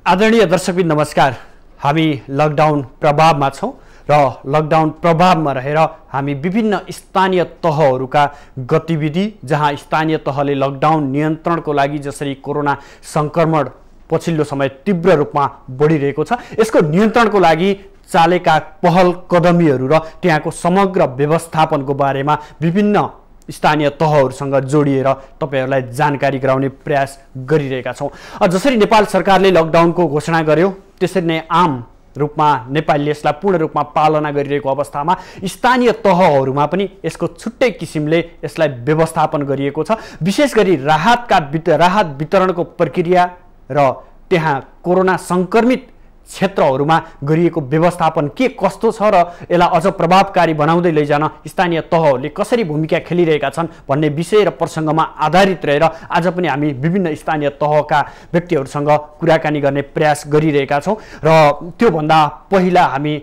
आदरणीय दर्शकबिन नमस्कार। हामी लकडाउन प्रभावमा छौं र लकडाउन प्रभावमा रहेर हामी विभिन्न स्थानीय तहहरूका गतिविधि जहाँ स्थानीय तहले लकडाउन नियन्त्रणको लागि जसरी कोरोना संक्रमण पछिल्लो समय तीव्र रूपमा बढिरहेको छ यसको नियन्त्रणको लागि चालेका पहल कदमीहरू र त्यहाँको समग्र व्यवस्थापनको बारेमा विभिन्न स्थानीय तहहरूसँग जोडिएर तपाईहरुलाई जानकारी गराउने प्रयास गरिरहेका छौं। जसरी नेपाल सरकारले लकडाउनको घोषणा गर्यो त्यसरी नै आम रूपमा नेपालले यसलाई पूर्ण रूपमा पालना गरिरहेको अवस्थामा स्थानीय तहहरूमा पनि यसको छुट्टै किसिमले यसलाई व्यवस्थापन गरिएको छ। विशेष गरी राहत वितरणको प्रक्रिया र त्यहाँ कोरोना संक्रमित क्षेत्रहरूमा गरिएको व्यवस्थापन के कस्तो छ र यसलाई अझ प्रभावकारी बनाउँदै लैजान स्थानीय तहहरूले कसरी भूमिका खेलिरहेका छन् भन्ने विषय र प्रसङ्गमा आधारित रहेर आज पनि हामी विभिन्न स्थानीय तहका व्यक्तिहरूसँग कुराकानी गर्ने प्रयास गरिरहेका छौं र त्योभन्दा पहिला हामी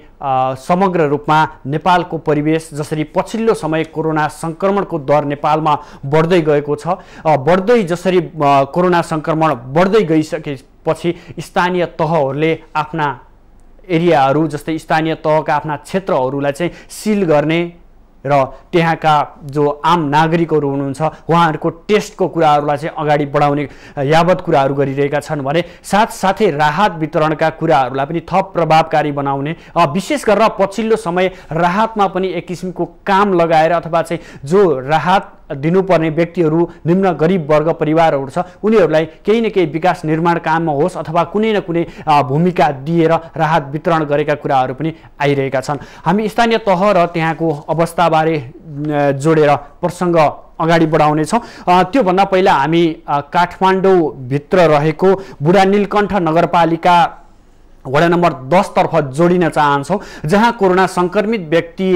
समग्र रूपमा नेपालको परिवेश जसरी पछिल्लो समय कोरोना संक्रमणको दर नेपालमा बढ्दै गएको छ बढ्दै जसरी कोरोना संक्रमण बढ्दै गइसकेपछि स्थानीय तहहरूले आफ्ना एरियाहरू जस्तै स्थानीय तहका आफ्ना क्षेत्रहरूलाई चाहिँ सिल गर्ने र त्यहाँका जो आम नागरिकहरू हुनुहुन्छ उहाँहरूको टेस्टको कुराहरूलाई चाहिँ अगाडि बढाउने यावत कुराहरू गरिरहेका छन् भने साथसाथै राहत वितरणका कुराहरूलाई पनि थप प्रभावकारी बनाउने विशेष गरेर पछिल्लो समय राहतमा पनि एक किसिमको काम लगाएर अथवा चाहिँ जो राहत दिनुपर्ने व्यक्तिहरू निम्न गरिब वर्ग परिवारहरू छ उनीहरूलाई केही न केही विकास निर्माण काममा होस् अथवा कुनै न कुनै भूमिका दिएर राहत वितरण गरेका कुराहरू पनि आइरहेका छन्। हामी स्थानीय तह र त्यहाँको अवस्थाबारे जोडेर प्रसङ्ग अगाडि बढाउने छौं। त्योभन्दा पहिला हामी काठमाडौँ भित्र रहेको बुढा नीलकण्ठ नगरपालिका वडा नम्बर 10 तर्फ जोडिन चाहन्छौं जहाँ कोरोना संक्रमित व्यक्ति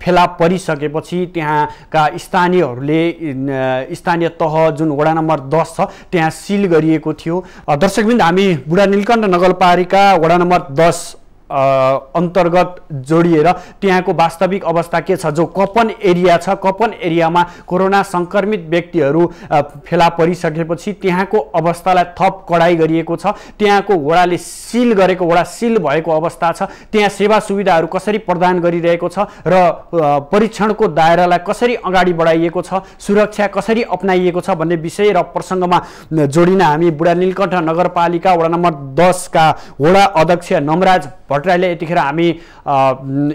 फेला परिसकेपछि त्यहाँका स्थानीयहरूले स्थानीय तह जुन वडा नम्बर 10 छ त्यहाँ सिल गरिएको थियो। दर्शकबिन हामी बुढा नीलकण्ठ नगरपालिका वडा नम्बर 10 अन्तर्गत जोडिएर त्यहाँको वास्तविक अवस्था के छ जो कपन एरिया छ कपन एरियामा कोरोना संक्रमित व्यक्तिहरू फेला परिसकेपछि त्यहाँको अवस्थालाई थप कडाई गरिएको छ। त्यहाँको वडाले सिल गरेको वडा सिल भएको अवस्था छ। त्यहाँ सेवा सुविधाहरू कसरी प्रदान गरिरहेको छ र परीक्षणको दायरालाई कसरी अगाडि बढाइएको छ सुरक्षा कसरी अपनाइएको छ भन्ने विषय र प्रसङ्गमा जोडिन हामी बुढा नीलकण्ठ नगरपालिका वडा नम्बर 10 का वडा अध्यक्ष नमराज भट्टराईले यतिखेर हामी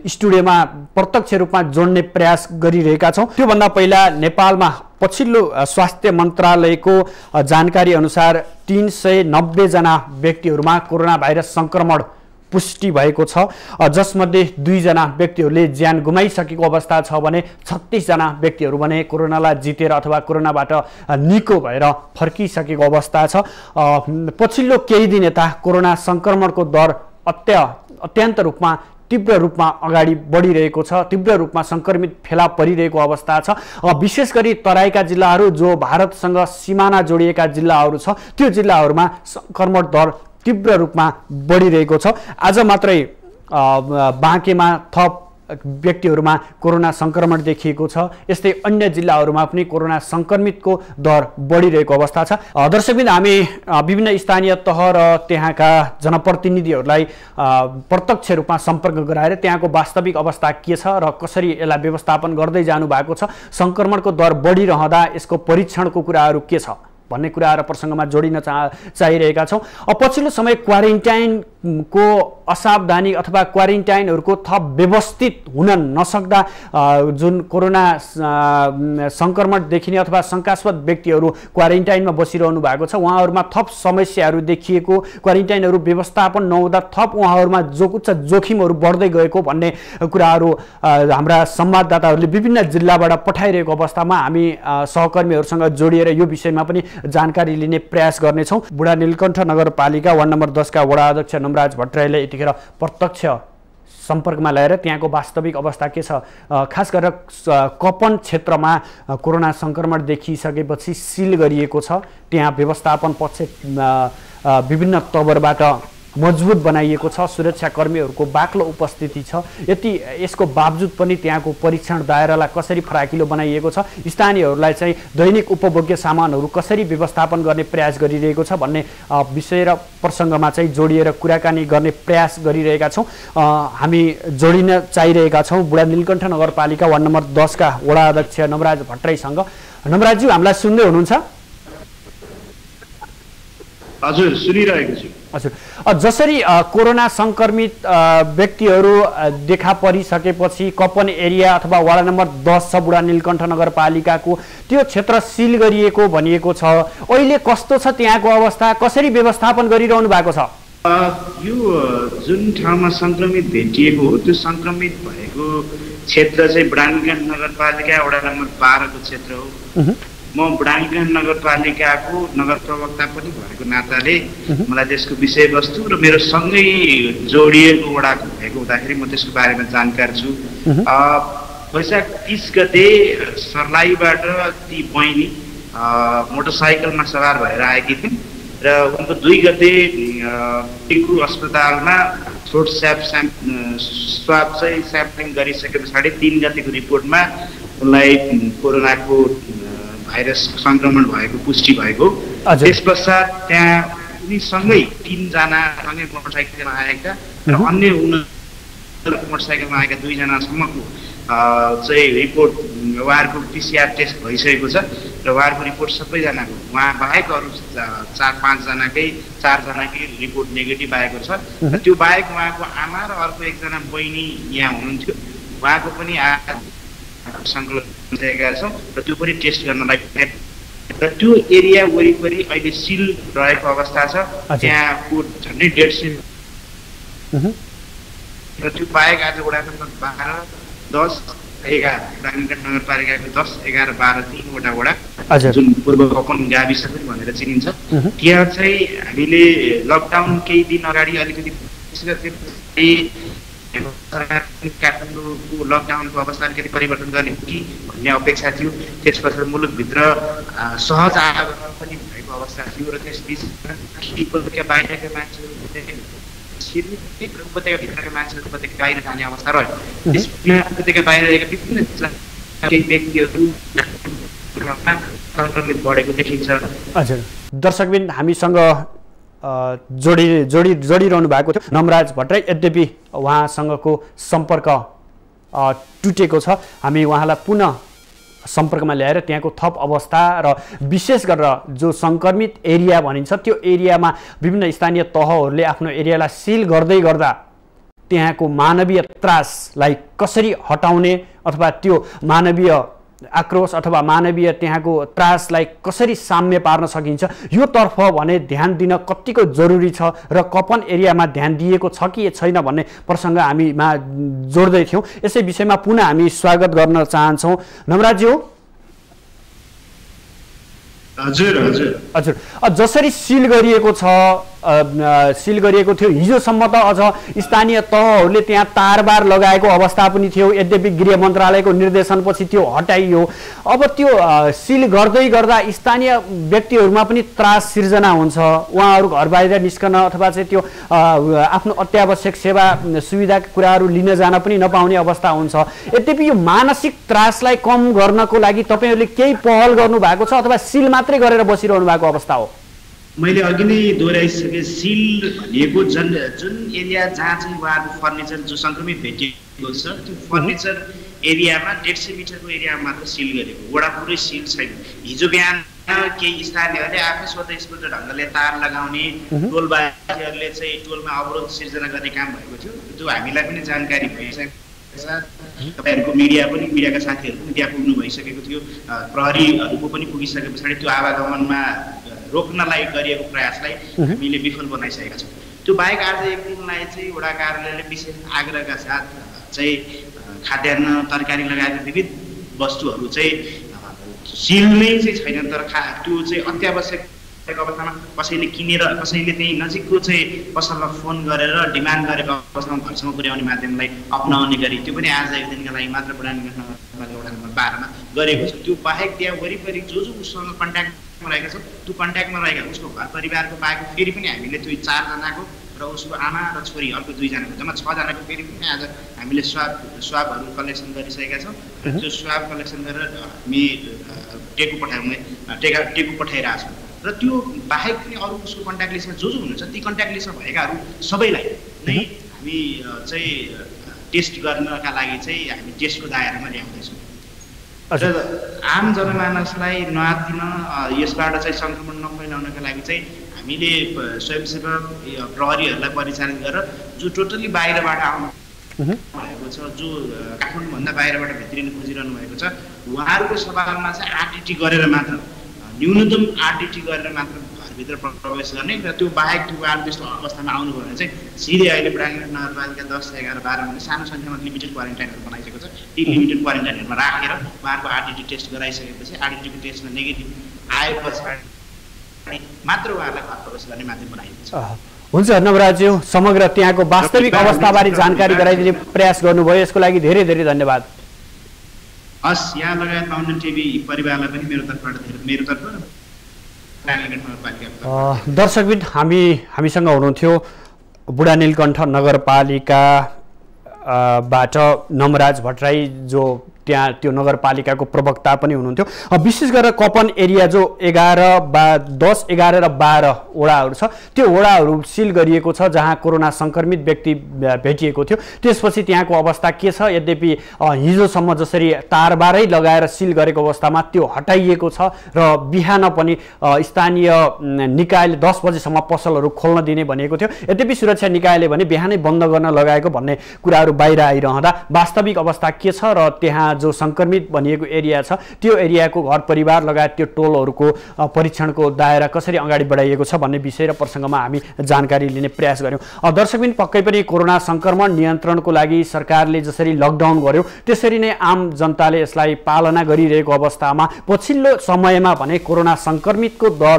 स्टुडियोमा प्रत्यक्ष रूपमा जोड्ने प्रयास गरिरहेका छौं। त्योभन्दा पहिला नेपालमा पछिल्लो स्वास्थ्य मन्त्रालयको जानकारी अनुसार 390 जना व्यक्तिहरूमा कोरोना भाइरस संक्रमण पुष्टि भएको छ जसमध्ये 2 जना व्यक्तिहरूले ज्यान गुमाइसकेको अवस्था छ भने 36 जना व्यक्तिहरू भने कोरोनालाई जितेर अथवा कोरोनाबाट निको भएर फर्किसकेको अवस्था छ। पछिल्लो केही दिन यता कोरोना संक्रमणको दर अत्यन्त रूपमा तीव्र रूपमा अगाडि बढिरहेको छ तीव्र रूपमा संक्रमित फेला परिरहेको अवस्था छ। विशेष गरी तराईका जिल्लाहरू जो भारतसँग सिमाना जोडिएका जिल्लाहरू छ त्यो जिल्लाहरूमा संक्रमण दर तीव्र रूपमा बढिरहेको छ। आज मात्रै बाँकेमा थप व्यक्तिहरूमा कोरोना संक्रमण देखिएको छ। यस्तै अन्य जिल्लाहरूमा पनि कोरोना संक्रमितको दर बढिरहेको अवस्था छ। दर्शकबिन हामी विभिन्न स्थानीय तह र त्यहाँका जनप्रतिनिधिहरूलाई प्रत्यक्ष रूपमा सम्पर्क गराएर त्यहाँको वास्तविक अवस्था के छ र कसरी यसलाई व्यवस्थापन गर्दै जानु भएको छ संक्रमणको दर बढिरहँदा यसको परीक्षणको कुराहरू के छ भन्ने कुरा र प्रसङ्गमा जोडिन चाहिरहेका छौं। पछिल्लो समय क्वारेन्टाइनको असावधानी अथवा क्वारेन्टाइनहरूको थप व्यवस्थित हुन नसक्दा जुन कोरोना संक्रमण देखिने अथवा शंकास्पद व्यक्तिहरू क्वारेन्टाइनमा बसिरहनु भएको छ उहाँहरूमा थप समस्याहरू देखिएको क्वारेन्टाइनहरू व्यवस्थापन नहुँदा थप उहाँहरूमा उच्च जोखिमहरू बढ्दै गएको भन्ने कुराहरू हाम्रा संवाददाताहरूले विभिन्न जिल्लाबाट पठाइरहेको अवस्थामा हामी सहकर्मीहरूसँग जोडिएर यो विषयमा पनि जानकारी लिने प्रयास गर्नेछौं। बुढा नीलकण्ठ नगरपालिका वार्ड नम्बर 10 का वडा अध्यक्ष नमराज भट्टराईले यतिखेर प्रत्यक्ष सम्पर्कमा ल्याएर त्यहाँको वास्तविक अवस्था के छ खास गरेर कपन क्षेत्रमा कोरोना संक्रमण देखिसकेपछि सिल गरिएको छ त्यहाँ व्यवस्थापन पक्ष विभिन्न तवरबाट मजबुत बनाइएको छ, सुरक्षाकर्मीहरूको बाक्लो उपस्थिति छ। यति यसको बावजुद पनि त्यहाँको परीक्षण दायरालाई कसरी फराकिलो बनाइएको छ, स्थानीयहरूलाई चाहिँ दैनिक उपभोग्य सामानहरू कसरी व्यवस्थापन गर्ने प्रयास गरिरहेको छ भन्ने विषय र प्रसङ्गमा चाहिँ जोडिएर कुराकानी गर्ने प्रयास गरिरहेका छौँ। हामी जोडिन चाहिरहेका छौँ बुढा नीलकण्ठ नगरपालिका वार्ड नम्बर 10 का वडा अध्यक्ष नमराज भट्टराईसँग। नमराजज्यू, हामीलाई सुन्दै हुनुहुन्छ? हजुर, सुनिरहेको छु। हजुर, जसरी कोरोना संक्रमित व्यक्तिहरू देखा परिसकेपछि कपन एरिया अथवा वडा नम्बर 10 छ बुढा नीलकण्ठ नगरपालिकाको, त्यो क्षेत्र सिल गरिएको भनिएको छ। अहिले कस्तो छ त्यहाँको अवस्था, कसरी व्यवस्थापन गरिरहनु भएको छ? यो जुन ठाउँमा संक्रमित भेटिएको हो त्यो संक्रमित भएको क्षेत्र चाहिँ बुढा नीलकण्ठ नगरपालिका वडा नम्बर 12 को क्षेत्र हो। म बुढा नीलकण्ठ नगरपालिकाको नगर प्रवक्ता पनि भएको नाताले मलाई त्यसको विषयवस्तु र मेरो सँगै जोडिएको वडाको भएको हुँदाखेरि म त्यसको बारेमा जानकार छु। वैशाख 30 गते सर्लाहीबाट ती बहिनी मोटरसाइकलमा सवार भएर आएकी थिइन् र उनको 2 गते टिकु अस्पतालमा थ्रोट स्वाब चाहिँ स्याम्पलिङ गरिसके पछाडि 3 गतेको रिपोर्टमा उनलाई कोरोनाको भाइरस संक्रमण भएको पुष्टि भएको। त्यस पश्चात त्यहाँ उनीसँगै 3 जना सँगै मोटरसाइकलमा आएका र अन्य मोटरसाइकलमा आएका 2 जनासम्मको चाहिँ रिपोर्ट उहाँहरूको PCR टेस्ट भइसकेको छ र उहाँहरूको रिपोर्ट सबैजनाको उहाँ बाहेक अरू 4-5 जनाकै 4 जनाकै रिपोर्ट नेगेटिभ आएको छ। र त्यो बाहेक उहाँको आमा र अर्को एकजना बहिनी यहाँ हुनुहुन्थ्यो, उहाँको पनि संक्रमण भएका छौँ र त्यो पनि टेस्ट गर्नलाई र त्यो एरिया वरिपरि अहिले सिल रहेको अवस्था छ। त्यहाँको झन्डै 150 र त्यो बाहेक आज वडा नम्बर 12, 10, 11 बुढा नीलकण्ठ नगरपालिकाको 10, 11, 12 3वटा वडा जुन पूर्व कपन गाविस पनि भनेर चिनिन्छ, त्यहाँ चाहिँ हामीले लकडाउन केही दिन अगाडि अलिकति काठमाडौँको लकडाउनको अवस्था अलिकति परिवर्तन गर्ने हो कि भन्ने अपेक्षा थियो। त्यस पछाडि मुलुकभित्र सहज आगमन पनि भएको अवस्था थियो र त्यसबिच उपत्यका बाहिरका मान्छेहरू उपत्यकाभित्रका मान्छेहरू उपत्यका बाहिर जाने अवस्था रह्यो। त्यसमा उपत्यका बाहिरका विभिन्न केही व्यक्तिहरू संक्रमित बढेको देखिन्छ। हजुर, दर्शकबिन हामीसँग जोडिरहनु भएको थियो नमराज भट्टराई। यद्यपि उहाँसँगको सम्पर्क टुटेको छ। हामी उहाँलाई पुनः सम्पर्कमा ल्याएर त्यहाँको थप अवस्था र विशेष गरेर जो संक्रमित एरिया भनिन्छ त्यो एरियामा विभिन्न स्थानीय तहहरूले आफ्नो एरियालाई सिल गर्दै गर्दा त्यहाँको मानवीय त्रासलाई कसरी हटाउने अथवा त्यो मानवीय आक्रोश अथवा मानवीय त्यहाँको त्रासलाई कसरी साम्य पार्न सकिन्छ यो तर्फ भने ध्यान दिन कतिको जरुरी छ र कपन एरियामा ध्यान दिएको छ कि छैन भन्ने प्रसङ्ग हामीमा जोड्दै थियौँ। यसै विषयमा पुनः हामी स्वागत गर्न चाहन्छौँ। नमराज्यू, हजुर हजुर हजुर, जसरी सिल गरिएको थियो हिजोसम्म त अझ स्थानीय तहहरूले त्यहाँ तारबार लगाएको अवस्था पनि थियो। यद्यपि गृह मन्त्रालयको निर्देशनपछि त्यो हटाइयो। अब त्यो सिल गर्दै गर्दा स्थानीय व्यक्तिहरूमा पनि त्रास सिर्जना हुन्छ। उहाँहरू घर बाहिर निस्कन अथवा चाहिँ त्यो आफ्नो अत्यावश्यक सेवा सुविधाका कुराहरू लिन जान पनि नपाउने अवस्था हुन्छ। यद्यपि यो मानसिक त्रासलाई कम गर्नको लागि तपाईँहरूले केही पहल गर्नु भएको छ अथवा सिल मात्रै गरेर बसिरहनु भएको अवस्था हो? मैले अघि नै दोहोऱ्याइसके सिल भनेको जुन एरिया जहाँ चाहिँ उहाँको फर्निचर जो संक्रमित भेटिएको छ त्यो फर्निचर एरियामा 150 मिटरको एरियामा मात्र सिल गरेको, वडा पुरै सिल छैन। हिजो बिहान केही स्थानीयहरूले आफै स्वतस्फूर्त ढङ्गले तार लगाउने, टोलबाजीहरूले चाहिँ टोलमा अवरोध सिर्जना गर्ने काम भएको थियो, जो हामीलाई पनि जानकारी भइसकेको छ। तपाईँहरूको मिडियाका साथीहरू पनि त्यहाँ पुग्नु भइसकेको थियो। प्रहरीहरूको पनि पुगिसके पछाडि त्यो आवागमनमा रोक्नलाई गरिएको प्रयासलाई हामीले विफल बनाइसकेका छौँ। त्यो बाहेक आज एक दिनलाई चाहिँ वडा कार्यालयले विशेष आग्रहका साथ चाहिँ खाद्यान्न तरकारी लगायत विविध वस्तुहरू चाहिँ सिल नै चाहिँ छैन, तर त्यो चाहिँ अत्यावश्यक अवस्थामा कसैले किनेर कसैले त्यही नजिकको चाहिँ पसलमा फोन गरेर डिमान्ड गरेको अवस्थामा घरसम्म पुर्याउने माध्यमलाई अपनाउने गरी त्यो पनि आज एक दिनका लागि मात्र बुढा नीलकण्ठ नगरपालिका वडा नम्बर 12 मा गरेको छ। त्यो बाहेक त्यहाँ वरिपरि जो उसँग कन्ट्याक्टमा रहेका छ त्यो कन्ट्याक्टमा रहेका उसको घर परिवारको बाहेक फेरि पनि हामीले त्यो 4 जनाको र र उसको आमा र छोरी अर्को 2 जनाको जम्मा 6 जनाको फेरि पनि आज हामीले स्वाबहरू कलेक्सन गरिसकेका छौँ र त्यो स्वाब कलेक्सन गरेर हामी टेकु पठाइरहेका छौँ र त्यो बाहेक पनि अरू उसको कन्ट्याक्ट लिस्टमा जो हुनुहुन्छ ती कन्ट्याक्ट लिस्टमा भएकाहरू सबैलाई नै हामी चाहिँ टेस्ट गर्नका लागि चाहिँ हामी टेस्टको दायरामा ल्याउँदैछौँ र आम जनमानसलाई नआत्तिन यसबाट चाहिँ सङ्क्रमण नफैलाउनका लागि चाहिँ हामीले स्वयंसेवक प्रहरीहरूलाई परिचालित गरेर जो टोटल्ली बाहिरबाट आउनु भएको छ जो काठमाडौँभन्दा बाहिरबाट भित्रिन खोजिरहनु भएको छ उहाँहरूको सवालमा चाहिँ आरटिटी गरेर मात्र न्यूनतम आरटिटी गरेर मात्र घरभित्र प्रवेश गर्ने र त्यो बाहेक उहाँहरू त्यस्तो अवस्थामा आउनुभयो भने चाहिँ सिधै अहिले ब्राङ्गेट नगरपालिका 10, 11, 12 भन्ने सानो सङ्ख्यामा लिमिटेड क्वारेन्टाइनहरू बनाइसकेको छ ती लिमिटेड क्वारेन्टाइनहरूमा राखेर उहाँहरूको आरटिटी टेस्ट गराइसकेपछि आरटिटीको टेस्टमा नेगेटिभ आएपछि मात्र उहाँहरूलाई घर प्रवेश गर्ने माध्यम बनाइएको छ। हुन्छ नवराजज्यू, समग्र त्यहाँको वास्तविक अवस्थाबारे जानकारी गराइदिने प्रयास गर्नुभयो, यसको लागि धेरै धेरै धन्यवाद। हस्, यहाँ लगायत माउन्टेन टिभी परिवारलाई पनि मेरो तर्फबाट दर्शकबिन हामीसँग हुनुहुन्थ्यो बुढा नीलकण्ठ नगरपालिकाबाट नमराज भट्टराई, जो त्यहाँ त्यो नगरपालिकाको प्रवक्ता पनि हुनुहुन्थ्यो। विशेष गरेर कपन एरिया जो 10, 11 र 12 वडाहरू छ त्यो वडाहरू सिल गरिएको छ जहाँ कोरोना सङ्क्रमित व्यक्ति भेटिएको थियो। त्यसपछि त्यहाँको अवस्था के छ, यद्यपि हिजोसम्म जसरी तारबारै लगाएर सिल गरेको अवस्थामा त्यो हटाइएको छ र बिहान पनि स्थानीय निकायले 10 बजेसम्म पसलहरू खोल्न दिने भनेको थियो। यद्यपि सुरक्षा निकायले भने बिहानै बन्द गर्न लगाएको भन्ने कुराहरू बाहिर आइरहँदा वास्तविक अवस्था के छ र त्यहाँ जो सङ्क्रमित भनिएको एरिया छ त्यो एरियाको घर परिवार लगायत त्यो टोलहरूको परीक्षणको दायरा कसरी अगाडि बढाइएको छ भन्ने विषय र प्रसङ्गमा हामी जानकारी लिने प्रयास गऱ्यौँ। दर्शकबिन, पक्कै पनि कोरोना सङ्क्रमण नियन्त्रणको लागि सरकारले जसरी लकडाउन गर्यो त्यसरी नै आम जनताले यसलाई पालना गरिरहेको अवस्थामा पछिल्लो समयमा भने कोरोना सङ्क्रमितको दर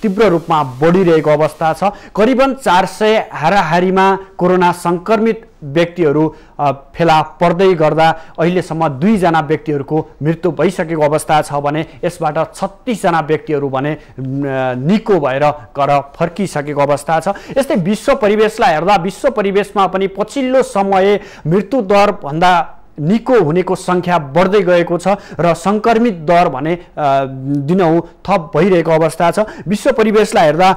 तीव्र रूपमा बढिरहेको अवस्था छ। करिबन 400 हाराहारीमा कोरोना सङ्क्रमित व्यक्तिहरू फेला पर्दै गर्दा अहिलेसम्म 2 जना व्यक्तिहरूको मृत्यु भइसकेको अवस्था छ भने यसबाट 36 जना व्यक्तिहरू भने निको भएर घर फर्किसकेको अवस्था छ। यस्तै विश्व परिवेशलाई हेर्दा विश्व परिवेशमा पनि पछिल्लो समय मृत्यु दर भन्दा निको हुनेको सङ्ख्या बढ्दै गएको छ र सङ्क्रमित दर भने दिनहुँ थप भइरहेको अवस्था छ। विश्व परिवेशलाई हेर्दा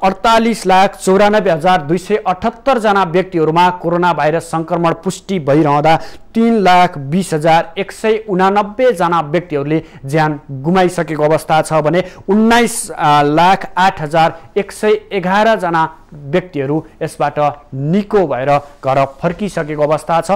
48,94,278 जना व्यक्तिहरूमा कोरोना भाइरस सङ्क्रमण पुष्टि भइरहँदा 3,20,189 जना व्यक्तिहरूले ज्यान गुमाइसकेको अवस्था छ भने 19,08,111 जना व्यक्तिहरू यसबाट निको भएर घर फर्किसकेको अवस्था छ।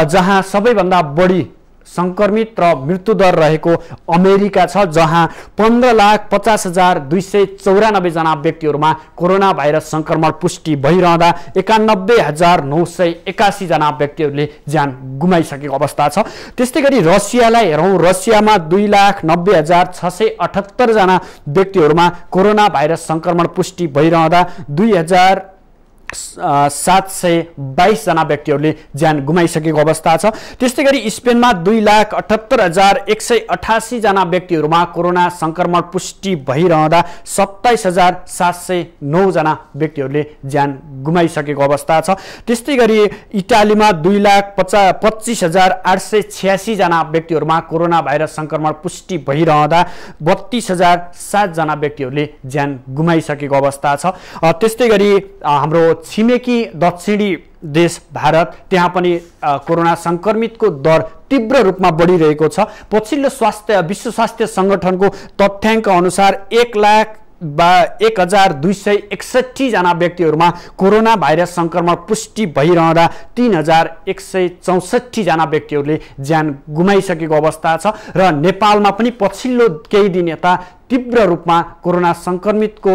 जहाँ सबैभन्दा बढी सङ्क्रमित र मृत्युदर रहेको अमेरिका छ जहाँ 15,50,294 जना व्यक्तिहरूमा कोरोना भाइरस सङ्क्रमण पुष्टि भइरहँदा 91,981 जना व्यक्तिहरूले ज्यान गुमाइसकेको अवस्था छ। त्यस्तै गरी रसियालाई हेरौँ, रसियामा 2,90,678 जना व्यक्तिहरूमा कोरोना भाइरस सङ्क्रमण पुष्टि भइरहँदा 2,722 जना व्यक्तिहरूले ज्यान गुमाइसकेको अवस्था छ। त्यस्तै गरी स्पेनमा 2,78,188 जना व्यक्तिहरूमा कोरोना सङ्क्रमण पुष्टि भइरहँदा 27,709 जना व्यक्तिहरूले ज्यान गुमाइसकेको अवस्था छ। त्यस्तै गरी इटालीमा 2,25,886 जना व्यक्तिहरूमा कोरोना भाइरस सङ्क्रमण पुष्टि भइरहँदा 32,007 जना व्यक्तिहरूले ज्यान गुमाइसकेको अवस्था छ। त्यस्तै गरी हाम्रो छिमेकी दक्षिणी देश भारत, त्यहाँ पनि कोरोना सङ्क्रमितको दर तीव्र रूपमा बढिरहेको छ। पछिल्लो विश्व स्वास्थ्य सङ्गठनको तथ्याङ्क अनुसार 1,0261 जना व्यक्तिहरूमा कोरोना भाइरस सङ्क्रमण पुष्टि भइरहँदा 3,164 जना व्यक्तिहरूले ज्यान गुमाइसकेको अवस्था छ र नेपालमा पनि पछिल्लो केही दिन यता तीव्र रूपमा कोरोना सङ्क्रमितको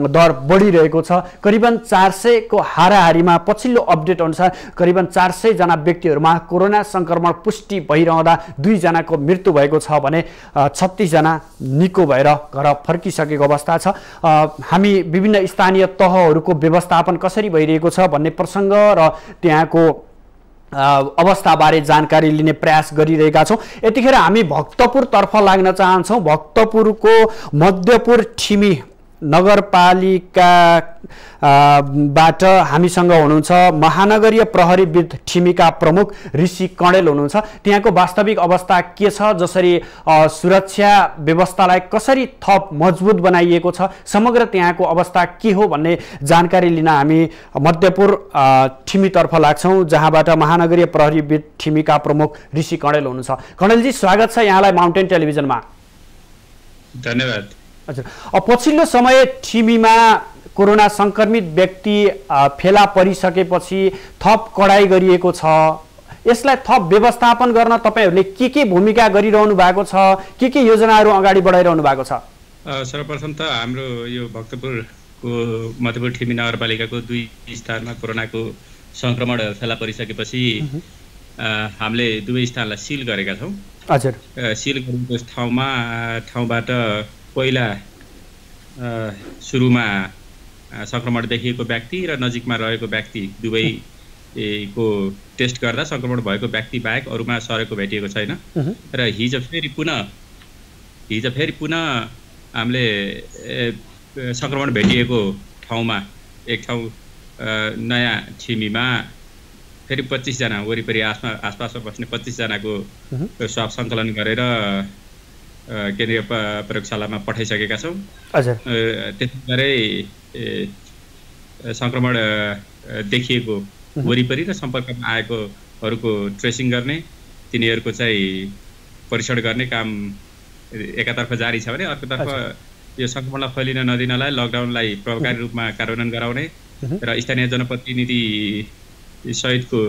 दर बढिरहेको छ। करिबन 400 को हाराहारीमा पछिल्लो अपडेट अनुसार करिबन 400 जना व्यक्तिहरूमा कोरोना सङ्क्रमण पुष्टि भइरहँदा 2 जनाको मृत्यु भएको छ भने 36 जना निको भएर घर फर्किसकेको अवस्था छ। हामी विभिन्न स्थानीय तहहरूको व्यवस्थापन कसरी भइरहेको छ भन्ने प्रसङ्ग र त्यहाँको अवस्थाबारे जानकारी लिने प्रयास गरिरहेका छौँ। यतिखेर हामी भक्तपुरतर्फ लाग्न चाहन्छौँ। भक्तपुरको मध्यपुर ठिमी नगरपालिकाबाट हामीसँग हुनुहुन्छ महानगरीय प्रहरीविद ठिमीका प्रमुख ऋषि कणेल हुनुहुन्छ। त्यहाँको वास्तविक अवस्था के छ, जसरी सुरक्षा व्यवस्थालाई कसरी थप मजबुत बनाइएको छ, समग्र त्यहाँको अवस्था के हो भन्ने जानकारी लिन हामी मध्यपुर ठिमीतर्फ लाग्छौँ, जहाँबाट महानगरीय प्रहरीविद ठिमीका प्रमुख ऋषि कणेल हुनुहुन्छ। कणेलजी, स्वागत छ यहाँलाई माउन्टेन टेलिभिजनमा। धन्यवाद। हजुर, पछिल्लो समय ठिमीमा कोरोना संक्रमित व्यक्ति फेला परिसकेपछि थप कडाई गरिएको छ। यसलाई थप व्यवस्थापन गर्न तपाईहरूले के भूमिका गरिरहनु भएको छ, के योजनाहरू अगाडि बढाइरहनु भएको छ? सर्वप्रथम त हाम्रो यो भक्तपुरको मध्यपुर ठिमी नगरपालिकाको 2 स्थानमा कोरोनाको संक्रमण फेला परिसकेपछि हामीले 2 स्थानलाई सिल गरेका छौँ। हजुर, सिल गरेको ठाउँबाट पहिला सुरुमा संक्रमण देखिएको व्यक्ति र नजिकमा रहेको व्यक्ति दुवैको टेस्ट गर्दा संक्रमण भएको व्यक्ति बाहेक अरूमा सरेको भेटिएको छैन। र हिजो फेरि पुनः हामीले संक्रमण भेटिएको ठाउँमा एक ठाउँ नयाँ ठिमीमा फेरि 25 जना वरिपरि आसपासमा बस्ने 25 जनाको स्वाब सङ्कलन गरेर केन्द्रीय प्रयोगशालामा पठाइसकेका छौँ। त्यसै गरी संक्रमण देखिएको वरिपरि र सम्पर्कमा आएकोहरूको ट्रेसिङ गर्ने, तिनीहरूको चाहिँ परीक्षण गर्ने काम एकातर्फ जारी छ भने अर्कोतर्फ यो संक्रमणलाई फैलिन नदिनलाई लकडाउनलाई प्रभावकारी रूपमा कार्यान्वयन गराउने र स्थानीय जनप्रतिनिधि सहितको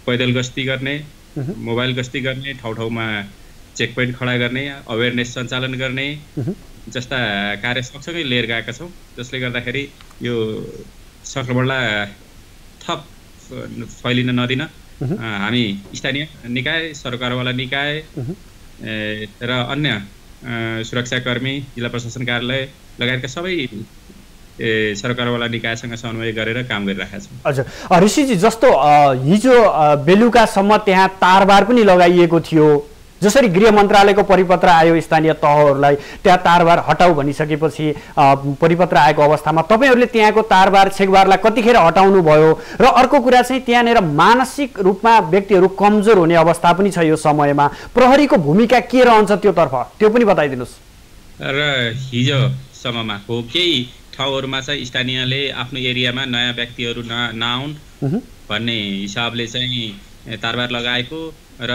पैदल गस्ती गर्ने, मोबाइल गस्ती गर्ने, ठाउँमा चेक पोइन्ट खडा गर्ने, अवेरनेस सञ्चालन गर्ने जस्ता कार्य सँगसँगै लिएर गएका छौँ, जसले गर्दाखेरि यो संक्रमणलाई थप फैलिन नदिन हामी स्थानीय निकाय, सरकारवाला निकाय र अन्य सुरक्षाकर्मी, जिल्ला प्रशासन कार्यालय लगायतका सबै सरकारवाला निकायसँग समन्वय गरेर काम गरिरहेका छौँ। हजुर, ऋषिजी, जस्तो हिजो बेलुकासम्म त्यहाँ तारबार पनि लगाइएको थियो, जसरी गृह मन्त्रालयको परिपत्र आयो स्थानीय तहहरूलाई त्यहाँ तारबार हटाऊ भनिसकेपछि परिपत्र आएको अवस्थामा तपाईँहरूले त्यहाँको तारबार छेकबारलाई कतिखेर हटाउनु भयो? र अर्को कुरा चाहिँ त्यहाँनिर मानसिक रूपमा व्यक्तिहरू कमजोर हुने अवस्था पनि छ, यो समयमा प्रहरीको भूमिका के रहन्छ त्योतर्फ त्यो पनि बताइदिनुहोस्। र हिजोसम्ममा हो केही ठाउँहरूमा चाहिँ स्थानीयले आफ्नो एरियामा नयाँ व्यक्तिहरू नआउन् भन्ने हिसाबले चाहिँ तारबार लगाएको र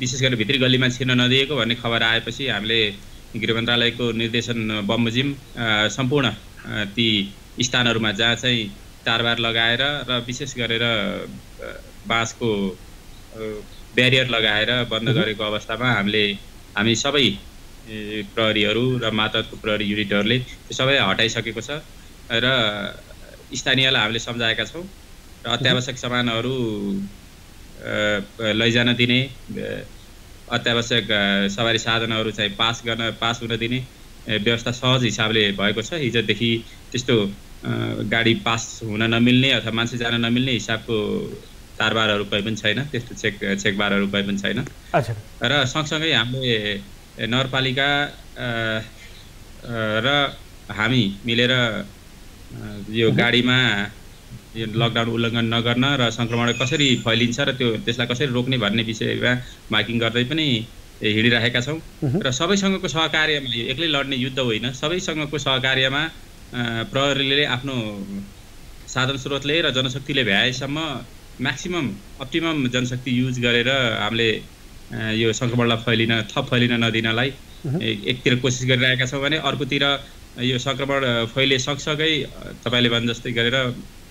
विशेष गरी भित्री गल्लीमा छिर्न नदिएको भन्ने खबर आएपछि हामीले गृह मन्त्रालयको निर्देशन बमोजिम सम्पूर्ण ती स्थानहरूमा जहाँ चाहिँ तारबार लगाएर र विशेष गरेर बाँसको ब्यारियर लगाएर बन्द गरेको अवस्थामा हामी सबै प्रहरीहरू र मातहतको प्रहरी युनिटहरूले त्यो सबै हटाइसकेको छ र स्थानीयलाई हामीले सम्झाएका छौँ र अत्यावश्यक सामानहरू लैजान दिने, अत्यावश्यक सवारी साधनहरू चाहिँ पास हुन दिने व्यवस्था सहज हिसाबले भएको छ। हिजोदेखि त्यस्तो गाडी पास हुन नमिल्ने अथवा मान्छे जान नमिल्ने हिसाबको तारबारहरू कोही पनि छैन, त्यस्तो चेकबारहरू कोही पनि छैन। र सँगसँगै हामीले नगरपालिका र हामी मिलेर यो गाडीमा यो लकडाउन उल्लङ्घन नगर्न र संक्रमण कसरी फैलिन्छ र त्यसलाई कसरी रोक्ने भन्ने विषयमा मार्किङ गर्दै पनि हिँडिरहेका छौँ र सबैसँगको सहकार्यमा, एक्लै लड्ने युद्ध होइन, सबैसँगको सहकार्यमा प्रहरीले आफ्नो साधन स्रोतले र जनशक्तिले भ्याएसम्म म्याक्सिमम अप्टिमम जनशक्ति युज गरेर हामीले यो संक्रमणलाई थप फैलिन नदिनलाई एकतिर कोसिस गरिरहेका छौँ भने अर्कोतिर यो संक्रमण फैले सँगसँगै तपाईँले भने जस्तै गरेर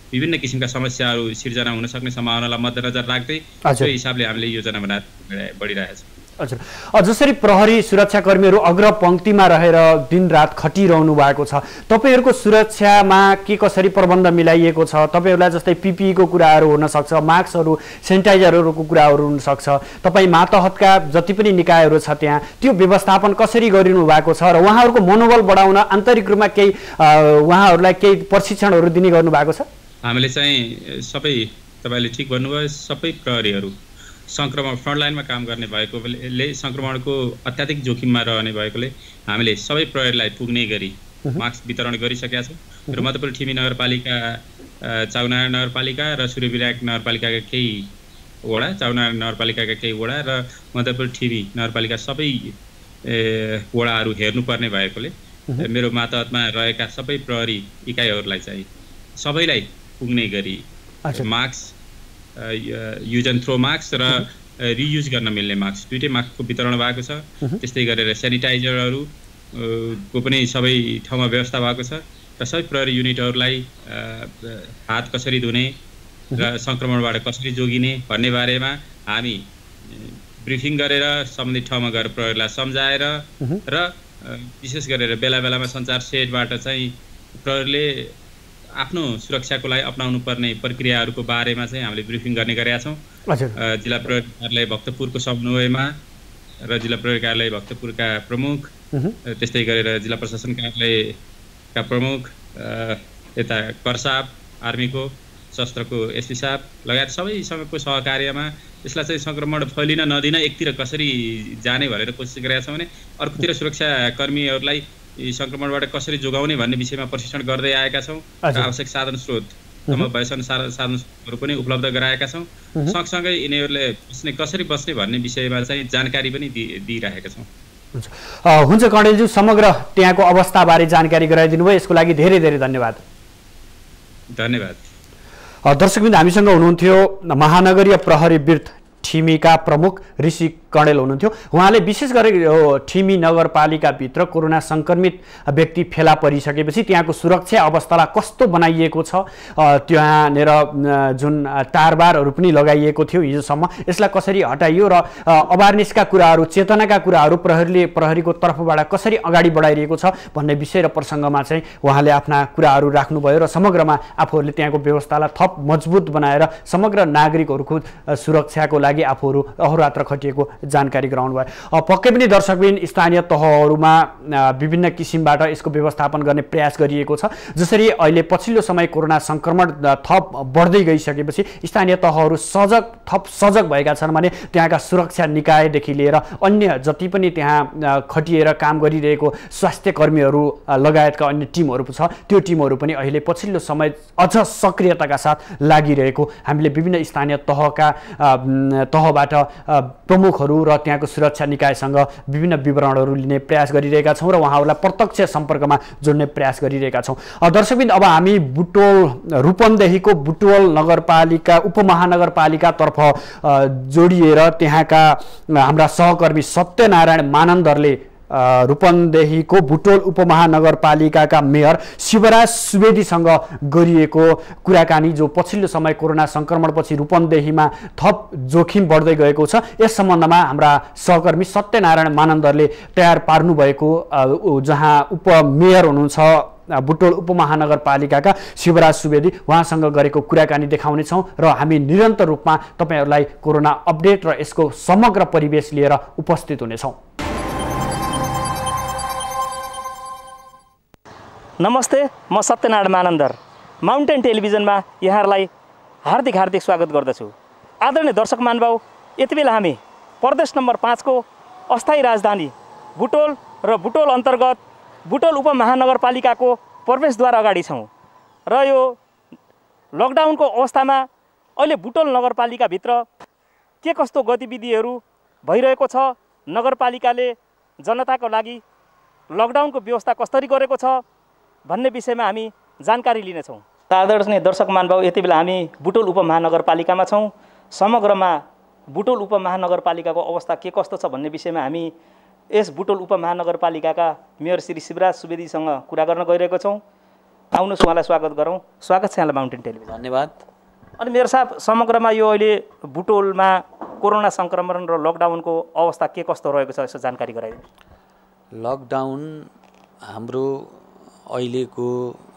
विभिन्न किसिमका समस्याहरू सिर्जना हुन सक्ने सम्भावनालाई मध्यनजर राख्दै त्यो हिसाबले हामीले योजना बनाएर बढिरहेका छौँ। हजुर, जसरी प्रहरी सुरक्षाकर्मीहरू अग्रपङ्क्तिमा रहेर दिनरात खटिरहनु भएको छ, तपाईँहरूको सुरक्षामा के कसरी प्रबन्ध मिलाइएको छ? तपाईँहरूलाई जस्तै पिपिईको कुराहरू हुनसक्छ, मास्कहरू, सेनिटाइजरहरूको कुराहरू हुनसक्छ, तपाईँ मातहतका जति पनि निकायहरू छ त्यहाँ त्यो व्यवस्थापन कसरी गरिनु भएको छ र उहाँहरूको मनोबल बढाउन आन्तरिक रूपमा केही उहाँहरूलाई केही प्रशिक्षणहरू दिने गर्नुभएको छ? हामीले चाहिँ सबै, तपाईँले ठिक भन्नुभयो, सबै प्रहरीहरू सङ्क्रमण फ्रन्टलाइनमा काम गर्ने भएकोले सङ्क्रमणको अत्याधिक जोखिममा रहने भएकोले हामीले सबै प्रहरीलाई पुग्ने गरी मास्क वितरण गरिसकेका छौँ र मध्यपुर ठिमी नगरपालिका, चाउनारायण नगरपालिका र सूर्यविनायक नगरपालिकाका केही वडा, चाउनारायण नगरपालिकाका केही वडा र मध्यपुर ठिमी नगरपालिका सबै वडाहरू हेर्नुपर्ने भएकोले मेरो मातहतमा रहेका सबै प्रहरी इकाइहरूलाई चाहिँ सबैलाई पुग्ने गरी mask, use and throw mask र रियुज गर्न मिल्ने मास्क, दुईटै मास्कको वितरण भएको छ। त्यस्तै गरेर सेनिटाइजरहरू को पनि सबै ठाउँमा व्यवस्था भएको छ र सबै प्रहरी युनिटहरूलाई हात कसरी धुने र सङ्क्रमणबाट कसरी जोगिने भन्ने बारेमा हामी ब्रिफिङ गरेर सम्बन्धित ठाउँमा गएर प्रहरीलाई सम्झाएर र विशेष गरेर बेला बेलामा सञ्चार सेटबाट चाहिँ प्रहरीले आफ्नो सुरक्षाको लागि अपनाउनु पर्ने प्रक्रियाहरूको बारेमा चाहिँ हामीले ब्रिफिङ गर्ने गरेका छौँ। जिल्ला प्रहरी कार्यालय भक्तपुरको समन्वयमा र जिल्ला प्रहरी कार्यालय भक्तपुरका प्रमुख, त्यस्तै गरेर जिल्ला प्रशासन कार्यालयका प्रमुख, यता करसाप आर्मीको, शस्त्रको एसपी साहब लगायत सबैसँगको सहकार्यमा यसलाई चाहिँ सङ्क्रमण फैलिन नदिन एकतिर कसरी जाने भनेर कोसिस गरेका छौँ भने अर्कोतिर सुरक्षाकर्मीहरूलाई सङ्क्रमणबाट कसरी जोगाउने भन्ने विषयमा प्रशिक्षण गर्दै आएका छौँ। आवश्यक साधन स्रोत भएसम्म साधन स्रोतहरू पनि उपलब्ध गराएका छौँ। सँगसँगै यिनीहरूले कसरी बस्ने भन्ने विषयमा चाहिँ जानकारी पनि दिइरहेका छौँ। हुन्छ कणेलज्यू, समग्र त्यहाँको अवस्थाबारे जानकारी गराइदिनु भयो, यसको लागि धेरै धेरै धन्यवाद। धन्यवाद। दर्शकवृन्द, हामीसँग हुनुहुन्थ्यो महानगरीय प्रहरी वृत्त ठिमीका प्रमुख ऋषि कणेल हुनुहुन्थ्यो। उहाँले विशेष गरी ठिमी नगरपालिकाभित्र कोरोना सङ्क्रमित व्यक्ति फेला परिसकेपछि त्यहाँको सुरक्षा अवस्थालाई कस्तो बनाइएको छ, त्यहाँनिर जुन तारबारहरू पनि लगाइएको थियो हिजोसम्म, यसलाई कसरी हटाइयो र अवेरनेसका कुराहरू, चेतनाका कुराहरू प्रहरीको तर्फबाट कसरी अगाडि बढाइरहेको छ भन्ने विषय र प्रसङ्गमा चाहिँ उहाँले आफ्ना कुराहरू राख्नुभयो र समग्रमा आफूहरूले त्यहाँको व्यवस्थालाई थप मजबुत बनाएर समग्र नागरिकहरूको सुरक्षाको लागि आफूहरू अहोरात्र खटिएको जानकारी गराउनु भयो। पक्कै पनि दर्शकबिन स्थानीय तहहरूमा विभिन्न किसिमबाट यसको व्यवस्थापन गर्ने प्रयास गरिएको छ। जसरी अहिले पछिल्लो समय कोरोना सङ्क्रमण थप बढ्दै गइसकेपछि स्थानीय तहहरू थप सजग भएका छन् भने त्यहाँका सुरक्षा निकायदेखि लिएर अन्य जति पनि त्यहाँ खटिएर काम गरिरहेको स्वास्थ्य कर्मीहरू लगायतका अन्य टिमहरू छ, त्यो टिमहरू पनि अहिले पछिल्लो समय अझ सक्रियताका साथ लागिरहेको हामीले विभिन्न स्थानीय तहबाट प्रमुखहरू र त्यहाँको सुरक्षा निकायसँग विभिन्न विवरणहरू लिने प्रयास गरिरहेका छौँ र उहाँहरूलाई प्रत्यक्ष सम्पर्कमा जोड्ने प्रयास गरिरहेका छौँ। दर्शकबिन, अब हामी रूपन्देहीको बुटवल नगरपालिका उपमहानगरपालिकातर्फ जोडिएर त्यहाँका हाम्रा सहकर्मी सत्यनारायण मानन्दरले रूपन्देहीको बुटवल उपमहानगरपालिकाका मेयर शिवराज सुवेदीसँग गरिएको कुराकानी, जो पछिल्लो समय कोरोना सङ्क्रमणपछि रूपन्देहीमा थप जोखिम बढ्दै गएको छ, यस सम्बन्धमा हाम्रा सहकर्मी सत्यनारायण मानन्दरले तयार पार्नुभएको, जहाँ उपमेयर हुनुहुन्छ बुटवल उपमहानगरपालिकाका शिवराज सुवेदी, उहाँसँग गरेको कुराकानी देखाउनेछौँ र हामी निरन्तर रूपमा तपाईँहरूलाई कोरोना अपडेट र यसको समग्र परिवेश लिएर उपस्थित हुनेछौँ। नमस्ते, म सत्यनारायण मानन्दर माउन्टेन टेलिभिजनमा यहाँहरूलाई हार्दिक स्वागत गर्दछु। आदरणीय दर्शक महानुभाव, यति बेला हामी प्रदेश नम्बर 5 को अस्थायी राजधानी बुटवल र बुटवल अन्तर्गत बुटवल उपमहानगरपालिकाको प्रवेशद्वार अगाडि छौँ र यो लकडाउनको अवस्थामा अहिले बुटवल नगरपालिकाभित्र के कस्तो गतिविधिहरू भइरहेको छ, नगरपालिकाले जनताको लागि लकडाउनको व्यवस्था कसरी गरेको छ भन्ने विषयमा हामी जानकारी लिनेछौँ। आदरणीय दर्शक महानुभाव, यति बेला हामी बुटवल उपमहानगरपालिकामा छौँ। समग्रमा बुटवल उपमहानगरपालिकाको अवस्था के कस्तो छ भन्ने विषयमा हामी यस बुटवल उपमहानगरपालिकाका मेयर श्री शिवराज सुवेदीसँग कुरा गर्न गइरहेको छौँ। आउनुहोस्, उहाँलाई स्वागत गरौँ। स्वागत छ यहाँलाई माउन्टेन टेलिभिजन। धन्यवाद। अनि मेयर साहब, समग्रमा यो अहिले बुटवलमा कोरोना सङ्क्रमण र लकडाउनको अवस्था के कस्तो रहेको छ, यसो जानकारी गराइदिनु। लकडाउन हाम्रो अहिलेको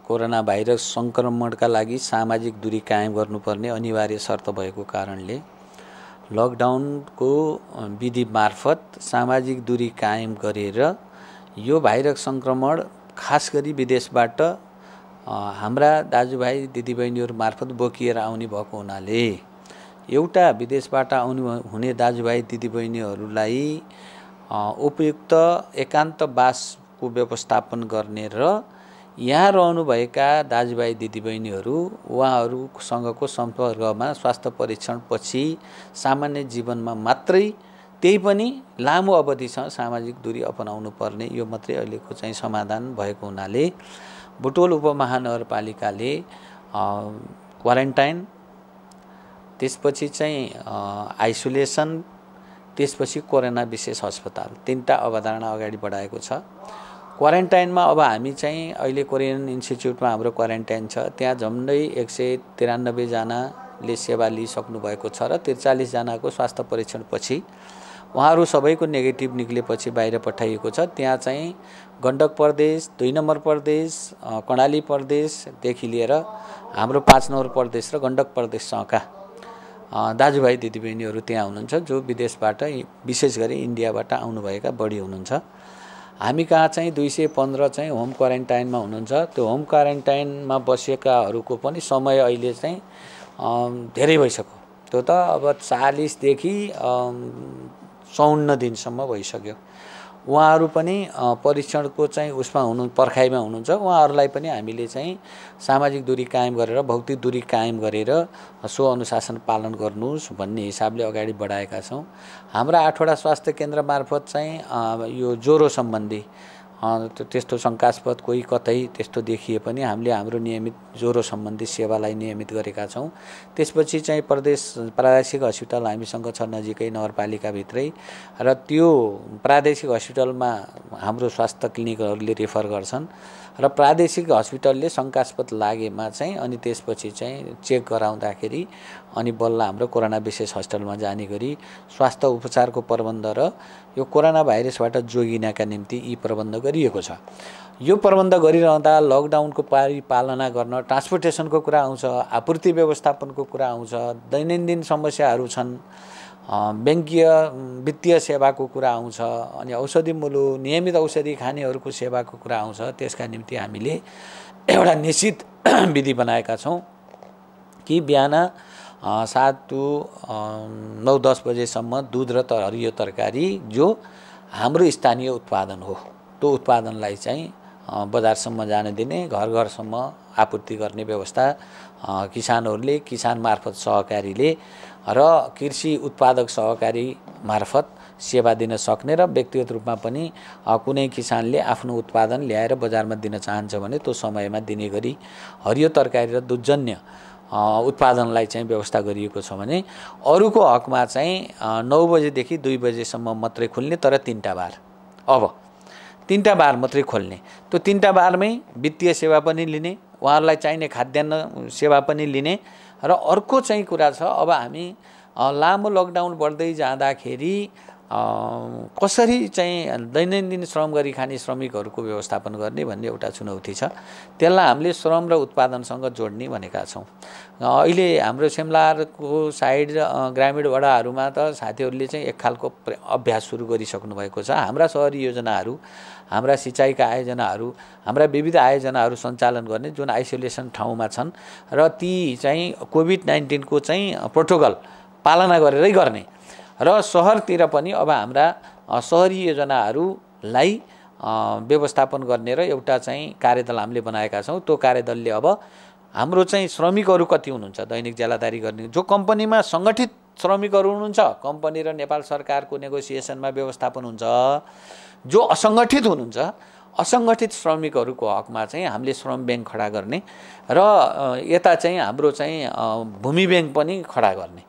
कोरोना भाइरस सङ्क्रमणका लागि सामाजिक दूरी कायम गर्नुपर्ने अनिवार्य शर्त भएको कारणले लकडाउनको विधि मार्फत सामाजिक दूरी कायम गरेर यो भाइरस सङ्क्रमण खास गरी विदेशबाट हाम्रा दाजुभाइ दिदीबहिनीहरू मार्फत बोकिएर आउने भएको हुनाले एउटा विदेशबाट हुने दाजुभाइ दिदीबहिनीहरूलाई उपयुक्त एकान्तवासको व्यवस्थापन गर्ने र यहाँ रहनुभएका दाजुभाइ दिदीबहिनीहरू उहाँहरूसँगको सम्पर्कमा स्वास्थ्य परीक्षण पछि सामान्य जीवनमा मात्रै त्यही पनि लामो अवधिसम्म सामाजिक दूरी अपनाउनु पर्ने यो मात्रै अहिलेको चाहिँ समाधान भएको हुनाले बुटवल उपमहानगरपालिकाले क्वारेन्टाइन, त्यसपछि चाहिँ आइसोलेसन, त्यसपछि कोरोना विशेष अस्पताल 3टा अवधारणा अगाडि बढाएको छ। क्वारेन्टाइनमा अब हामी चाहिँ अहिले कोरियन इन्स्टिच्युटमा हाम्रो क्वारेन्टाइन छ, त्यहाँ झन्डै 193 जनाले सेवा लिइसक्नु भएको छ र 43 जनाको स्वास्थ्य परीक्षण पछि उहाँहरू सबैको नेगेटिभ निक्लेपछि बाहिर पठाइएको छ। त्यहाँ चाहिँ गण्डक प्रदेश, 2 नम्बर प्रदेश, कर्णाली प्रदेशदेखि लिएर हाम्रो 5 नम्बर प्रदेश र गण्डक प्रदेशसँगका दाजुभाइ दिदीबहिनीहरू त्यहाँ हुनुहुन्छ जो विदेशबाट विशेष गरी इन्डियाबाट आउनुभएका बढी हुनुहुन्छ। हामी कहाँ चाहिँ 215 चाहिँ होम क्वारेन्टाइनमा हुनुहुन्छ। त्यो होम क्वारेन्टाइनमा बसेकाहरूको पनि समय अहिले चाहिँ धेरै भइसक्यो। त्यो त अब 40 देखि 54 दिनसम्म भइसक्यो। उहाँहरू पनि परीक्षणको चाहिँ उसमा पर्खाइमा हुनुहुन्छ। उहाँहरूलाई पनि हामीले चाहिँ सामाजिक दूरी कायम गरेर भौतिक दूरी कायम गरेर सो अनुशासन पालन गर्नुहोस् भन्ने हिसाबले अगाडि बढाएका छौँ। हाम्रा 8वटा स्वास्थ्य केन्द्र मार्फत चाहिँ यो ज्वरो सम्बन्धी त्यस्तो शङ्कास्पद कोही कतै त्यस्तो देखिए पनि हामीले हाम्रो नियमित ज्वरो सम्बन्धी सेवालाई नियमित गरेका छौँ। त्यसपछि चाहिँ प्रादेशिक हस्पिटल हामीसँग छ नजिकै नगरपालिकाभित्रै र त्यो प्रादेशिक हस्पिटलमा हाम्रो स्वास्थ्य क्लिनिकहरूले रेफर गर्छन् र प्रादेशिक हस्पिटलले शङ्कास्पद लागेमा चाहिँ अनि त्यसपछि चाहिँ चेक गराउँदाखेरि अनि बल्ल हाम्रो कोरोना विशेष हस्पिटलमा जाने गरी स्वास्थ्य उपचारको प्रबन्ध र यो कोरोना भाइरसबाट जोगिनका निम्ति यी प्रबन्ध गरिएको छ। यो प्रबन्ध गरिरहँदा लकडाउनको पालना गर्न ट्रान्सपोर्टेसनको कुरा आउँछ, आपूर्ति व्यवस्थापनको कुरा आउँछ, दैनन्दिन समस्याहरू छन्, बैंकीय वित्तीय सेवाको कुरा आउँछ, अनि औषधि मूल्य नियमित औषधि खानेहरूको सेवाको कुरा आउँछ। त्यसका निम्ति हामीले एउटा निश्चित विधि बनाएका छौँ कि बिहान 7 to 9-10 बजेसम्म दूध र हरियो तरकारी जो हाम्रो स्थानीय उत्पादन हो त्यो उत्पादनलाई चाहिँ बजारसम्म जान दिने, घर घरसम्म आपूर्ति गर्ने व्यवस्था किसानहरूले किसान मार्फत सहकारीले र कृषि उत्पादक सहकारी मार्फत सेवा दिन सक्ने र व्यक्तिगत रूपमा पनि कुनै किसानले आफ्नो उत्पादन ल्याएर बजारमा दिन चाहन्छ भने त्यो समयमा दिने गरी हरियो तरकारी र दुधजन्य उत्पादनलाई चाहिँ व्यवस्था गरिएको छ भने अरूको हकमा चाहिँ 9 बजेदेखि 2 बजेसम्म मात्रै खुल्ने, तर 3टा बार, अब 3टा बार मात्रै खोल्ने। त्यो 3टा बारमै वित्तीय सेवा पनि लिने, उहाँहरूलाई चाहिने खाद्यान्न सेवा पनि लिने। र अर्को चाहिँ कुरा छ, अब हामी लामो लकडाउन बढ्दै जाँदाखेरि कसरी चाहिँ दैनन्दिन श्रम गरी खाने श्रमिकहरूको व्यवस्थापन गर्ने भन्ने एउटा चुनौती छ। त्यसलाई हामीले श्रम र उत्पादनसँग जोड्ने भनेका छौँ। अहिले हाम्रो सिमलाको साइड ग्रामीण वडाहरूमा त साथीहरूले चाहिँ एक खालको अभ्यास सुरु गरिसक्नु भएको छ। हाम्रा सहरी योजनाहरू, हाम्रा सिँचाइका आयोजनाहरू, हाम्रा विविध आयोजनाहरू सञ्चालन गर्ने जुन आइसोलेसन ठाउँमा छन् र ती चाहिँ कोभिड-19 को चाहिँ प्रोटोकल पालना गरेरै गर्ने र सहरतिर पनि अब हाम्रा सहरी योजनाहरूलाई व्यवस्थापन गर्ने र एउटा चाहिँ कार्यदल हामीले बनाएका छौँ। त्यो कार्यदलले अब हाम्रो चाहिँ श्रमिकहरू कति हुनुहुन्छ दैनिक ज्यालादारी गर्ने, जो कम्पनीमा सङ्गठित श्रमिकहरू हुनुहुन्छ, कम्पनी र नेपाल सरकारको नेगोसिएसनमा व्यवस्थापन हुन्छ, जो असङ्गठित हुनुहुन्छ, असङ्गठित श्रमिकहरूको हकमा चाहिँ हामीले श्रम ब्याङ्क खडा गर्ने र यता चाहिँ हाम्रो चाहिँ भूमि ब्याङ्क पनि खडा गर्ने।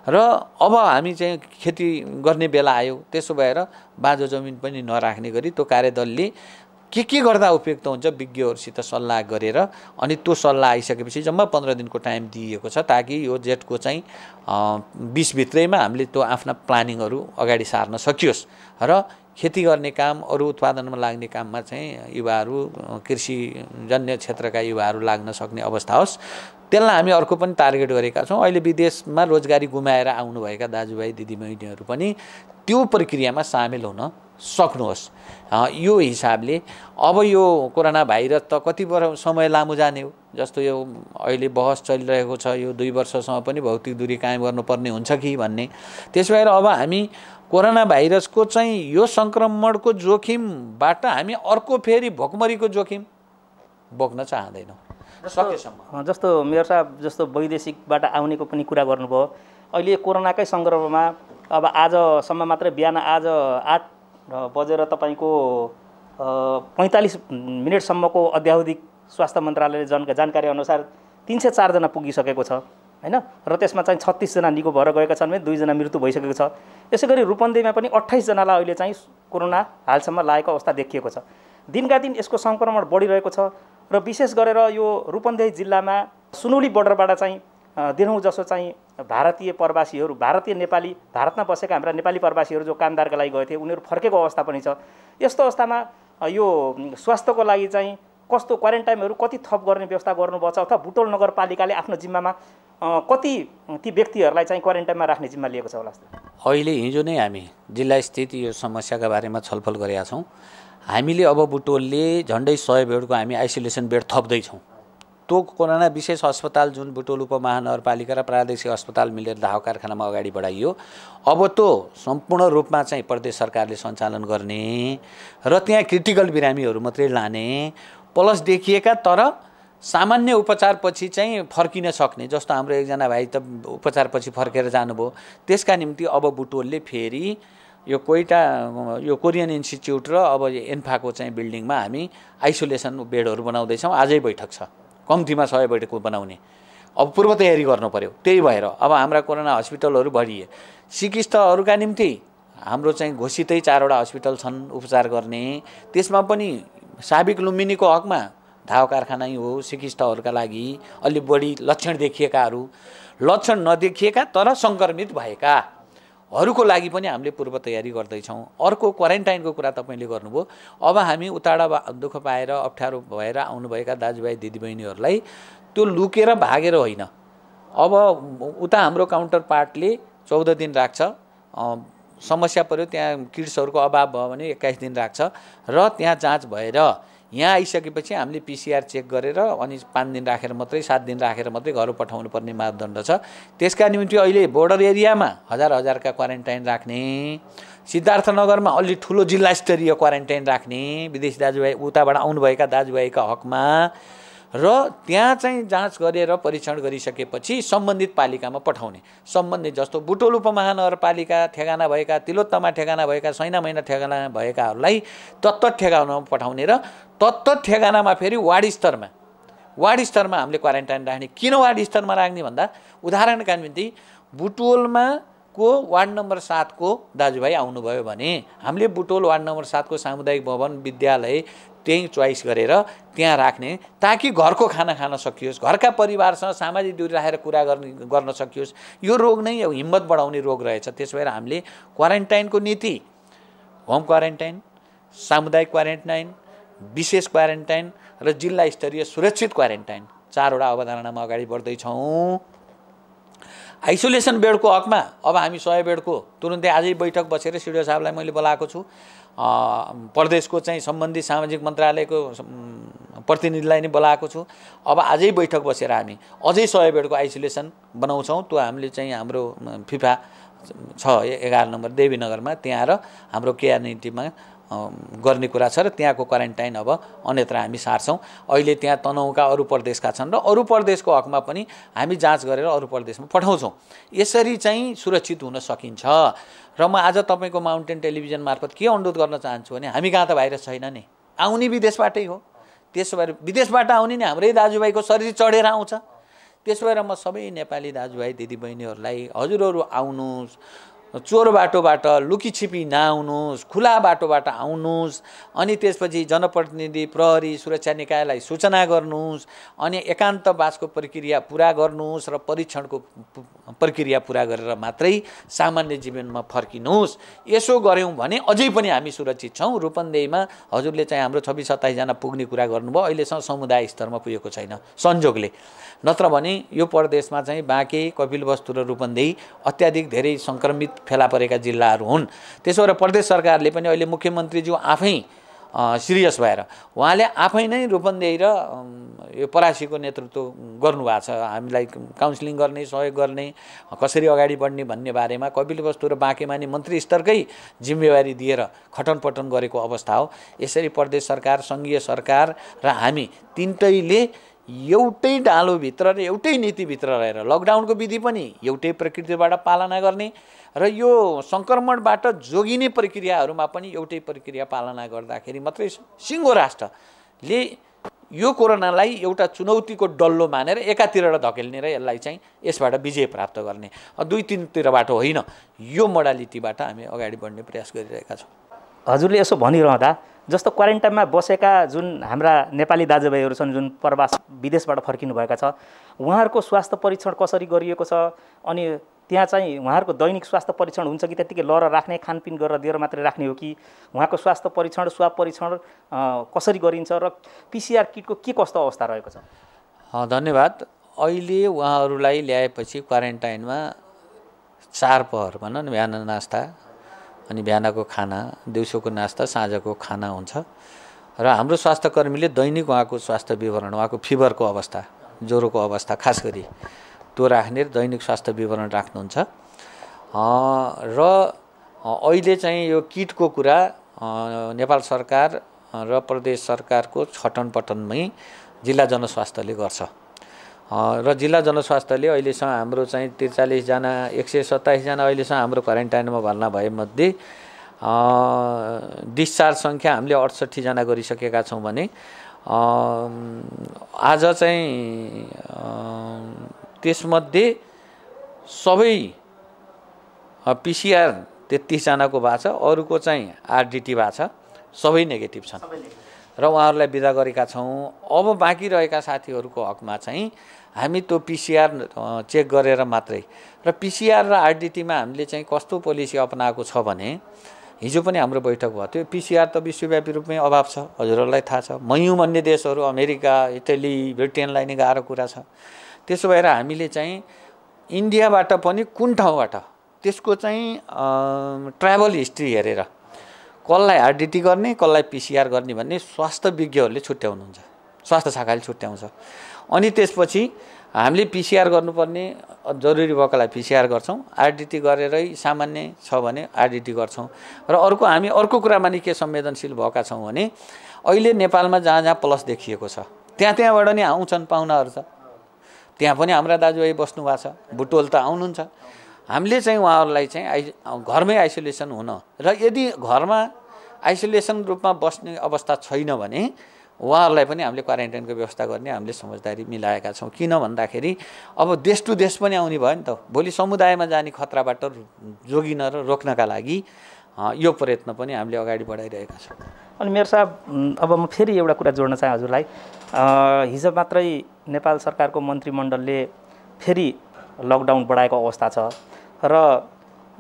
र अब हामी चाहिँ खेती गर्ने बेला आयो, त्यसो भएर बाँझो जमिन पनि नराख्ने गरी त्यो कार्यदलले के गर्दा उपयुक्त हुन्छ विज्ञहरूसित सल्लाह गरेर अनि त्यो सल्लाह आइसकेपछि जम्मा 15 दिनको टाइम दिइएको छ, ताकि यो जेठको चाहिँ 20 भित्रैमा हामीले त्यो आफ्ना प्लानिङहरू अगाडि सार्न सकियोस् र खेती गर्ने काम, अरू उत्पादनमा लाग्ने काममा चाहिँ युवाहरू, कृषिजन्य क्षेत्रका युवाहरू लाग्न सक्ने अवस्था होस्। त्यसलाई हामी अर्को पनि टार्गेट गरेका छौँ। अहिले विदेशमा रोजगारी गुमाएर आउनुभएका दाजुभाइ दिदीबहिनीहरू पनि त्यो प्रक्रियामा सामेल हुन सक्नुहोस्। यो हिसाबले अब यो कोरोना भाइरस त कति समय लामो जाने हो, जस्तो यो अहिले बहस चलिरहेको छ यो 2 वर्षसम्म पनि भौतिक दूरी कायम गर्नुपर्ने हुन्छ कि भन्ने। त्यसो भएर अब हामी कोरोना भाइरसको चाहिँ यो सङ्क्रमणको जोखिमबाट हामी अर्को फेरि भोकमरीको जोखिम बोक्न चाहँदैनौँ सकेसम्म। जस्तो मेयर साहब जस्तो वैदेशिकबाट आउनेको पनि कुरा गर्नुभयो। अहिले कोरोनाकै सन्दर्भमा अब आजसम्म मात्रै बिहान आज 8 बजेर तपाईँको 45 मिनटसम्मको अध्यावधिक स्वास्थ्य मन्त्रालयले जानकारी अनुसार 304 जना पुगिसकेको छ हैन, र त्यसमा चाहिँ 36 जना निको भएर गएका छन् भने 2 जना मृत्यु भइसकेको छ। यसै गरी रूपन्देहीमा पनि 28 जनालाई अहिले चाहिँ कोरोना हालसम्म लागेको अवस्था देखिएको छ। दिनका दिन यसको सङ्क्रमण बढिरहेको छ र विशेष गरेर यो रूपन्देही जिल्लामा सुनौली बोर्डरबाट चाहिँ दिनहुँ जसो चाहिँ भारतीय प्रवासीहरू, भारतीय नेपाली, भारतमा बसेका हाम्रा नेपाली प्रवासीहरू जो कामदारका लागि गए थिए उनीहरू फर्केको अवस्था पनि छ। यस्तो अवस्थामा यो स्वास्थ्यको लागि चाहिँ कस्तो क्वारेन्टाइनहरू कति थप गर्ने व्यवस्था गर्नुभएको छ, अथवा बुटोल नगरपालिकाले आफ्नो जिम्मामा कति ती व्यक्तिहरूलाई चाहिँ क्वारेन्टाइनमा राख्ने जिम्मा लिएको छ होला? अहिले हिजो नै हामी जिल्ला स्थित यो समस्याका बारेमा छलफल गरेका छौँ। हामीले अब बुटोलले झन्डै 100 बेडको हामी आइसोलेसन बेड थप्दैछौँ। त्यो कोरोना विशेष अस्पताल जुन बुटोल उपमहानगरपालिका र प्रादेशिक अस्पताल मिलेर दाहो कारखानामा अगाडि बढाइयो, अब त्यो सम्पूर्ण रूपमा चाहिँ प्रदेश सरकारले सञ्चालन गर्ने र त्यहाँ क्रिटिकल बिरामीहरू मात्रै लाने, प्लस देखिएका तर सामान्य उपचारपछि चाहिँ फर्किन सक्ने, जस्तो हाम्रो एकजना भाइ त उपचारपछि फर्केर जानुभयो, त्यसका निम्ति अब बुटोलले फेरि यो कोइटा यो कोरियन इन्स्टिच्युट र अब एन्फाको चाहिँ बिल्डिङमा हामी आइसोलेसन बेडहरू बनाउँदैछौँ। आजै बैठक छ, कम्तीमा 100 बेडको बनाउने। अब पूर्व तयारी गर्नु पर्यो। त्यही भएर अब हाम्रा कोरोना हस्पिटलहरू बढिए। चिकित्सकहरूका निम्ति हाम्रो चाहिँ घोषितै 4वटा हस्पिटल छन् उपचार गर्ने। त्यसमा पनि साबिक लुम्बिनीको हकमा धाव कारखाना हो चिकित्सकहरूका लागि, अलि बढी लक्षण देखिएकाहरू, लक्षण नदेखिएका तर सङ्क्रमित भएकाहरूको लागि पनि हामीले पूर्व तयारी गर्दैछौँ। अर्को क्वारेन्टाइनको कुरा तपाईँले गर्नुभयो। अब हामी उताडा दुःख पाएर अप्ठ्यारो भएर आउनुभएका दाजुभाइ दिदीबहिनीहरूलाई त्यो लुकेर भागेर होइन, अब उता हाम्रो काउन्टर पार्टले 14 दिन राख्छ। समस्या पर्यो त्यहाँ किट्सहरूको अभाव भयो भने 21 दिन राख्छ र त्यहाँ जाँच भएर यहाँ आइसकेपछि हामीले PCR चेक गरेर अनि 5 दिन राखेर मात्रै 7 दिन राखेर मात्रै घर पठाउनु पर्ने मापदण्ड छ। त्यसका निम्ति अहिले बोर्डर एरियामा हजारका क्वारेन्टाइन राख्ने, सिद्धार्थनगरमा अलि ठुलो जिल्ला स्तरीय क्वारेन्टाइन राख्ने विदेशी दाजुभाइ उताबाट आउनुभएका दाजुभाइका हकमा, र त्यहाँ चाहिँ जाँच गरेर परीक्षण गरिसकेपछि सम्बन्धित पालिकामा पठाउने। सम्बन्धित जस्तो बुटोल उपमहानगरपालिका ठेगाना भएका, तिलोत्तमा ठेगाना भएका, सैना महिना ठेगाना भएकाहरूलाई तत्त ठेगानामा पठाउने र तत्त ठेगानामा फेरि वार्ड स्तरमा हामीले क्वारेन्टाइन राख्ने। किन वार्ड स्तरमा राख्ने भन्दा उदाहरणका निम्ति बुटोलमा को वार्ड नम्बर 7 को दाजुभाइ आउनुभयो भने हामीले बुटोल वार्ड नम्बर 7 को सामुदायिक भवन विद्यालय त्यही चोइस गरेर त्यहाँ राख्ने, ताकि घरको खाना खान सकियोस्, घरका परिवारसँग सामाजिक दूरी राखेर कुरा गर्न सकियोस्। यो रोग नै हिम्मत बढाउने रोग रहेछ। त्यसो भएर हामीले क्वारेन्टाइनको नीति होम क्वारेन्टाइन, सामुदायिक क्वारेन्टाइन, विशेष क्वारेन्टाइन र जिल्ला स्तरीय सुरक्षित क्वारेन्टाइन 4वटा अवधारणामा अगाडि बढ्दैछौँ। आइसोलेसन बेडको हकमा अब हामी 100 बेडको तुरुन्तै आजै बैठक बसेर सिडिओ साहबलाई मैले बोलाएको छु। प्रदेशको चाहिँ सम्बन्धित सामाजिक मन्त्रालयको प्रतिनिधिलाई नै बोलाएको छु। अब आजै बैठक बसेर हामी अझै 100 बेडको आइसोलेसन बनाउँछौँ। त्यो हामीले चाहिँ हाम्रो फिफा छ 11 नम्बर देवीनगरमा, त्यहाँ र हाम्रो केआर नीतिमा गर्ने कुरा छ र त्यहाँको क्वारेन्टाइन अब अन्यत्र हामी सार्छौँ। अहिले त्यहाँ तनहुँका अरू प्रदेशका छन् र अरू प्रदेशको हकमा पनि हामी जाँच गरेर अरू प्रदेशमा पठाउँछौँ। यसरी चाहिँ सुरक्षित हुन सकिन्छ। र म आज तपाईँको माउन्टेन टेलिभिजन मार्फत के अनुरोध गर्न चाहन्छु भने हामी कहाँ त भाइरस छैन नि, आउने विदेशबाटै हो। त्यसो भएर विदेशबाट आउने नि हाम्रै दाजुभाइको शरीर चढेर आउँछ। त्यसो भएर म सबै नेपाली दाजुभाइ दिदीबहिनीहरूलाई हजुरहरू आउनुहोस्, चोर बाटोबाट लुकीछिपी नआउनुहोस्, खुला बाटोबाट आउनुहोस्, अनि त्यसपछि जनप्रतिनिधि प्रहरी सुरक्षा निकायलाई सूचना गर्नुहोस्, अनि एकान्तवासको प्रक्रिया पुरा गर्नुहोस् र परीक्षणको प्रक्रिया पुरा गरेर मात्रै सामान्य जीवनमा फर्किनुहोस्। यसो गऱ्यौँ भने अझै पनि हामी सुरक्षित छौँ। रूपन्देहीमा हजुरले चाहिँ हाम्रो 26-27 जना पुग्ने कुरा गर्नुभयो, अहिलेसम्म समुदाय स्तरमा पुगेको छैन संजोगले। नत्र भने यो प्रदेशमा चाहिँ बाँके, कपिलवस्तु र रूपन्देही अत्याधिक धेरै सङ्क्रमित फेला परेका जिल्लाहरू हुन्। त्यसो भएर प्रदेश सरकारले पनि अहिले मुख्यमन्त्रीज्यू आफै सिरियस भएर उहाँले आफै नै रूपन्देही र यो परासीको नेतृत्व गर्नुभएको छ। हामीलाई काउन्सिलिङ गर्ने, सहयोग गर्ने, कसरी अगाडि बढ्ने भन्ने बारेमा कपिलवस्तु र बाँकेमानी मन्त्री स्तरकै जिम्मेवारी दिएर खटनपटन गरेको अवस्था हो। यसरी प्रदेश सरकार, सङ्घीय सरकार र हामी तिनटैले एउटै डालोभित्र र एउटै नीतिभित्र रहेर लकडाउनको विधि पनि एउटै प्रकृतिबाट पालना गर्ने र यो सङ्क्रमणबाट जोगिने प्रक्रियाहरूमा पनि एउटै प्रक्रिया पालना गर्दाखेरि मात्रै सिङ्गो राष्ट्रले यो कोरोनालाई एउटा चुनौतीको डल्लो मानेर एकातिर धकेल्ने र यसलाई चाहिँ यसबाट विजय प्राप्त गर्ने, दुई तिनतिरबाट होइन, यो मोडालिटीबाट हामी अगाडि बढ्ने प्रयास गरिरहेका छौँ। हजुरले यसो भनिरहँदा जस्तो क्वारेन्टाइनमा बसेका जुन हाम्रा नेपाली दाजुभाइहरू छन्, जुन प्रवास विदेशबाट फर्किनुभएका छ, उहाँहरूको स्वास्थ्य परीक्षण कसरी गरिएको छ? अनि त्यहाँ चाहिँ उहाँहरूको दैनिक स्वास्थ्य परीक्षण हुन्छ कि त्यतिकै लर राख्ने, खानपिन गरेर दिएर मात्रै राख्ने हो कि उहाँको स्वास्थ्य परीक्षण, स्वाब परीक्षण कसरी गरिन्छ र PCR किटको के कस्तो अवस्था रहेको छ? धन्यवाद। अहिले उहाँहरूलाई ल्याएपछि क्वारेन्टाइनमा 4 पहर भनौँ न, बिहान नास्ता, अनि बिहानको खाना, दिउँसोको नास्ता, साँझको खाना हुन्छ र हाम्रो स्वास्थ्यकर्मीले दैनिक उहाँको स्वास्थ्य विवरण, उहाँको फिभरको अवस्था, ज्वरोको अवस्था खास गरी त्यो राख्ने दैनिक स्वास्थ्य विवरण राख्नुहुन्छ। र अहिले चाहिँ यो किटको कुरा नेपाल सरकार र प्रदेश सरकारको छटनपटनमै जिल्ला जनस्वास्थ्यले गर्छ र जिल्ला जनस्वास्थ्यले अहिलेसम्म हाम्रो चाहिँ 43 जना 127 जना अहिलेसम्म हाम्रो क्वारेन्टाइनमा भर्ना भएमध्ये डिस्चार्ज सङ्ख्या हामीले 68 जना गरिसकेका छौँ भने आज चाहिँ त्यसमध्ये सबै PCR 33 जनाको भएको छ, अरूको चाहिँ RDT भएको छ, सबै नेगेटिभ छन् र उहाँहरूलाई बिदा गरेका छौँ। अब बाँकी रहेका साथीहरूको हकमा चाहिँ हामी त्यो PCR चेक गरेर मात्रै र PCR र RDTमा हामीले चाहिँ कस्तो पोलिसी अपनाएको छ भने हिजो पनि हाम्रो बैठक भयो थियो। PCR त विश्वव्यापी रूपमै अभाव छ, हजुरहरूलाई थाहा छ। मयौँ भन्ने देशहरू अमेरिका, इटली, ब्रिटेनलाई नै गाह्रो कुरा छ। त्यसो भएर हामीले चाहिँ इन्डियाबाट पनि कुन ठाउँबाट त्यसको चाहिँ ट्राभल हिस्ट्री हेरेर कसलाई RDT गर्ने, कसलाई PCR गर्ने भन्ने स्वास्थ्य विज्ञहरूले छुट्याउनुहुन्छ, स्वास्थ्य शाखाले छुट्याउँछ। अनि त्यसपछि हामीले PCR गर्नुपर्ने जरुरी भएकोलाई PCR गर्छौँ, RDT गरेरै सामान्य छ भने RDT गर्छौँ। र अर्को हामी अर्को कुरामा नि के संवेदनशील भएका छौँ भने अहिले नेपालमा जहाँ जहाँ प्लस देखिएको छ त्यहाँबाट नि आउँछन् पाहुनाहरू त, त्यहाँ पनि हाम्रा दाजुभाइ बस्नु भएको छ, बुटोल त आउनुहुन्छ। हामीले चाहिँ उहाँहरूलाई चाहिँ घरमै आइसोलेसन हुन र यदि घरमा आइसोलेसन रूपमा बस्ने अवस्था छैन भने उहाँहरूलाई पनि हामीले क्वारेन्टाइनको व्यवस्था गर्ने हामीले समझदारी मिलाएका छौँ। किन भन्दाखेरि अब देश टु देश पनि आउने भयो नि त, भोलि समुदायमा जाने खतराबाट जोगिन र रोक्नका लागि यो प्रयत्न पनि हामीले अगाडि बढाइरहेका छौँ। अनि मेयर साहब, अब म फेरि एउटा कुरा जोड्न चाहे हजुरलाई। हिजो मात्रै नेपाल सरकारको मन्त्रीमण्डलले फेरि लकडाउन बढाएको अवस्था छ र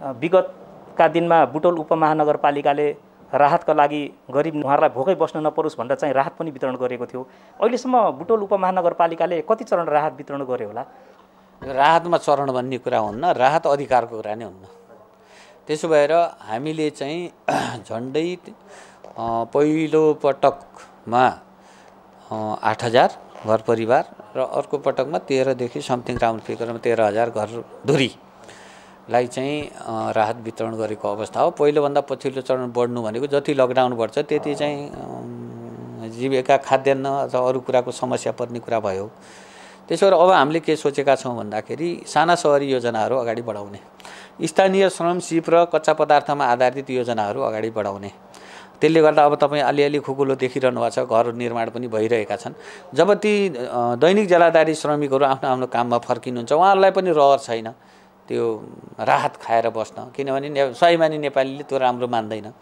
विगतका दिनमा बुटोल उपमहानगरपालिकाले राहतका लागि गरिब उहाँहरूलाई भोकै बस्न नपरोस् भनेर चाहिँ राहत पनि वितरण गरेको थियो। अहिलेसम्म बुटोल उपमहानगरपालिकाले कति चरण राहत वितरण गर्यो होला? राहतमा चरण भन्ने कुरा हुन्न, राहत अधिकारको कुरा नै हुन्न। त्यसो भएर हामीले चाहिँ झन्डै पहिलो पटकमा 8,000 घर परिवार र अर्को पटकमा 13देखि समथिङ राउन्ड फिगरमा 13,000 घर धुरीलाई चाहिँ राहत वितरण गरेको अवस्था हो। पहिलोभन्दा पछिल्लो चरण बढ्नु भनेको जति लकडाउन बढ्छ त्यति चाहिँ जीविका, खाद्यान्न अथवा अरू कुराको समस्या पर्ने कुरा भयो। त्यसो भएर अब हामीले के सोचेका छौँ भन्दाखेरि साना सहरी योजनाहरू अगाडि बढाउने, स्थानीय श्रम, सिप र कच्चा पदार्थमा आधारित योजनाहरू अगाडि बढाउने। त्यसले गर्दा अब तपाईँ अलिअलि खुकुलो देखिरहनु भएको छ, घर निर्माण पनि भइरहेका छन्। जब ती दैनिक जलाधारी श्रमिकहरू आफ्नो आफ्नो काममा फर्किनुहुन्छ उहाँहरूलाई पनि रहर छैन त्यो राहत खाएर बस्न, किनभने स्वाभिमानी नेपालीले त्यो राम्रो मान्दैन।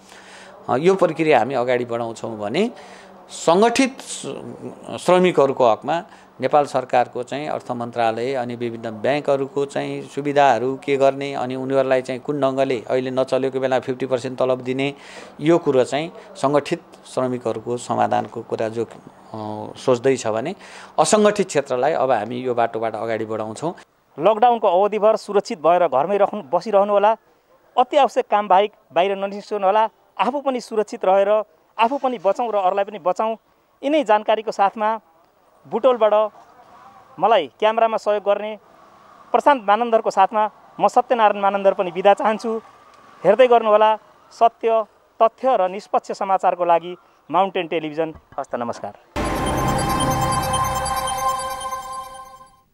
यो प्रक्रिया हामी अगाडि बढाउँछौँ भने सङ्गठित श्रमिकहरूको हकमा नेपाल सरकारको चाहिँ अर्थ मन्त्रालय अनि विभिन्न ब्याङ्कहरूको चाहिँ सुविधाहरू के गर्ने, अनि उनीहरूलाई चाहिँ कुन ढङ्गले अहिले नचलेको बेला 50% तलब दिने, यो कुरो चाहिँ सङ्गठित श्रमिकहरूको समाधानको कुरा जो सोच्दैछ भने असङ्गठित क्षेत्रलाई अब हामी यो बाटोबाट अगाडि बढाउँछौँ। लकडाउनको अवधिभर सुरक्षित भएर घरमै बसिरहनु होला अति आवश्यक काम बाहेक बाहिर ननिस्कनुहोला। आफू पनि सुरक्षित रहेर आफू पनि बचाउँ र अरूलाई पनि बचाउँ। यिनै जानकारीको साथमा बुटोलबाट मलाई क्यामेरामा सहयोग गर्ने प्रशान्त मानन्दरको साथमा म सत्यनारायण मानन्दर पनि बिदा चाहन्छु। हेर्दै गर्नुहोला सत्य, तथ्य र निष्पक्ष समाचारको लागि माउन्टेन टेलिभिजन। हस्त नमस्कार।